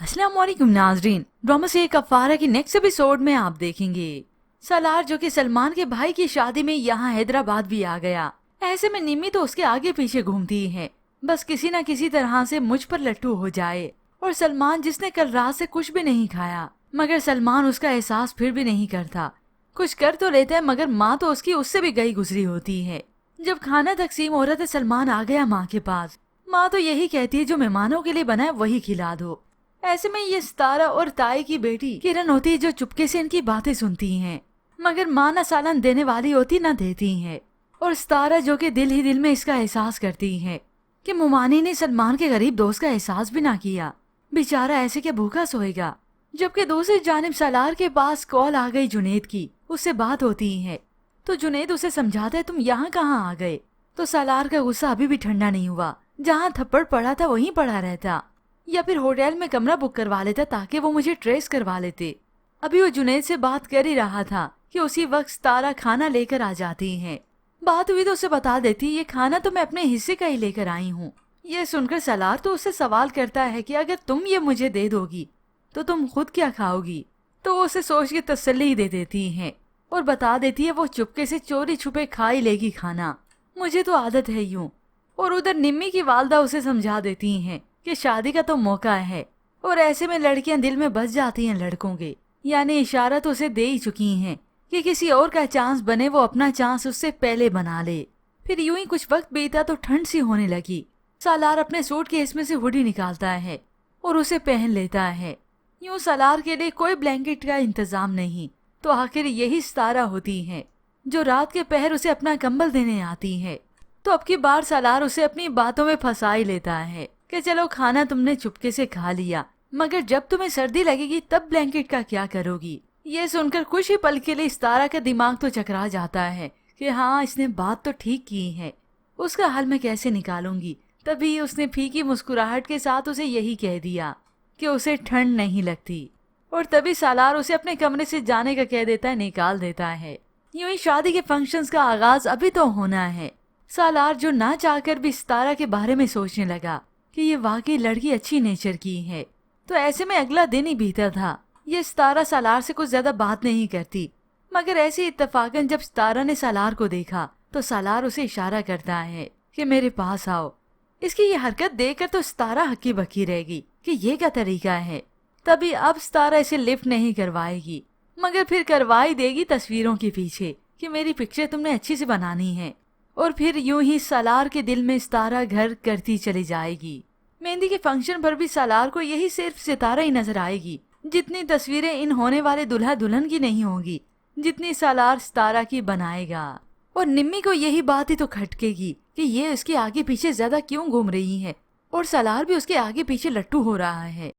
अस्सलाम वालेकुम नाजरीन, ड्रामा से कफारा की नेक्स्ट एपिसोड में आप देखेंगे सालार जो कि सलमान के भाई की शादी में यहाँ हैदराबाद भी आ गया। ऐसे में निम्मी तो उसके आगे पीछे घूमती है, बस किसी न किसी तरह से मुझ पर लट्टू हो जाए। और सलमान जिसने कल रात से कुछ भी नहीं खाया, मगर सलमान उसका एहसास फिर भी नहीं करता। कुछ कर तो लेता है मगर माँ तो उसकी उससे भी गई गुजरी होती है। जब खाना तकसीम हो रहा था सलमान आ गया माँ के पास। माँ तो यही कहती है जो मेहमानों के लिए बना है वही खिला दो। ऐसे में ये सितारा और ताई की बेटी किरण होती है जो चुपके से इनकी बातें सुनती हैं, मगर माँ न सालन देने वाली होती न देती है। और सितारा जो कि दिल ही दिल में इसका एहसास करती है कि मुमानी ने सलमान के गरीब दोस्त का एहसास भी ना किया, बेचारा ऐसे क्या भूखा सोएगा। जबकि दूसरी जानिब सालार के पास कॉल आ गई जुनेद की, उससे बात होती है तो जुनेद उसे समझाता है तुम यहाँ कहाँ आ गए। तो सालार का गुस्सा अभी भी ठंडा नहीं हुआ, जहाँ थप्पड़ पड़ा था वहीं पड़ा रहता, या फिर होटल में कमरा बुक करवा लेता ताकि वो मुझे ट्रेस करवा लेते। अभी वो जुनेद से बात कर ही रहा था कि उसी वक्त सितारा खाना लेकर आ जाती है। बात हुई तो उसे बता देती ये खाना तो मैं अपने हिस्से का ही लेकर आई हूँ। ये सुनकर सलार तो उससे सवाल करता है कि अगर तुम ये मुझे दे दोगी तो तुम खुद क्या खाओगी। तो वो उसे सोच के तसल्ली दे देती है और बता देती है वो चुपके से चोरी छुपे खा ही लेगी खाना, मुझे तो आदत है यूं। और उधर निम्मी की वालदा उसे समझा देती हैं कि शादी का तो मौका है और ऐसे में लड़कियां दिल में बस जाती हैं लड़कों के, यानी इशारा तो उसे दे ही चुकी हैं कि किसी और का चांस बने वो अपना चांस उससे पहले बना ले। फिर यूं ही कुछ वक्त बीता तो ठंड सी होने लगी। सालार अपने सूट केस में से हुडी निकालता है और उसे पहन लेता है। यूं सालार के लिए कोई ब्लैंकेट का इंतजाम नहीं, तो आखिर यही सितारा होती है जो रात के पहर उसे अपना कंबल देने आती है। तो अब की बार सालार उसे अपनी बातों में फंसा ही लेता है कि चलो खाना तुमने चुपके से खा लिया, मगर जब तुम्हें सर्दी लगेगी तब ब्लैंकेट का क्या करोगी। ये सुनकर कुछ ही पल के लिए सितारा का दिमाग तो चकरा जाता है कि हाँ इसने बात तो ठीक की है, उसका हल मैं कैसे निकालूंगी। तभी उसने फीकी मुस्कुराहट के साथ उसे यही कह दिया कि उसे ठंड नहीं लगती। और तभी सालार उसे अपने कमरे से जाने का कह देता है, निकाल देता है। यूं ही शादी के फंक्शंस का आगाज अभी तो होना है। सालार जो ना चाहकर भी सितारा के बारे में सोचने लगा कि ये वाकई लड़की अच्छी नेचर की है। तो ऐसे में अगला दिन ही बीता था। ये सितारा सालार से कुछ ज्यादा बात नहीं करती, मगर ऐसे इत्तेफाकन जब सितारा ने सालार को देखा तो सालार उसे इशारा करता है कि मेरे पास आओ। इसकी ये हरकत देखकर तो सितारा हक्की बक्की रहेगी कि ये क्या तरीका है। तभी अब सितारा इसे लिफ्ट नहीं करवाएगी, मगर फिर करवाई देगी तस्वीरों के पीछे कि मेरी पिक्चर तुमने अच्छी से बनानी है। और फिर यूं ही सालार के दिल में सितारा घर करती चली जाएगी। मेहंदी के फंक्शन पर भी सालार को यही सिर्फ सितारा ही नजर आएगी। जितनी तस्वीरें इन होने वाले दुल्हा दुल्हन की नहीं होंगी जितनी सालार सितारा की बनाएगा। और निम्मी को यही बात ही तो खटकेगी कि ये उसके आगे पीछे ज्यादा क्यों घूम रही है और सालार भी उसके आगे पीछे लट्टू हो रहा है।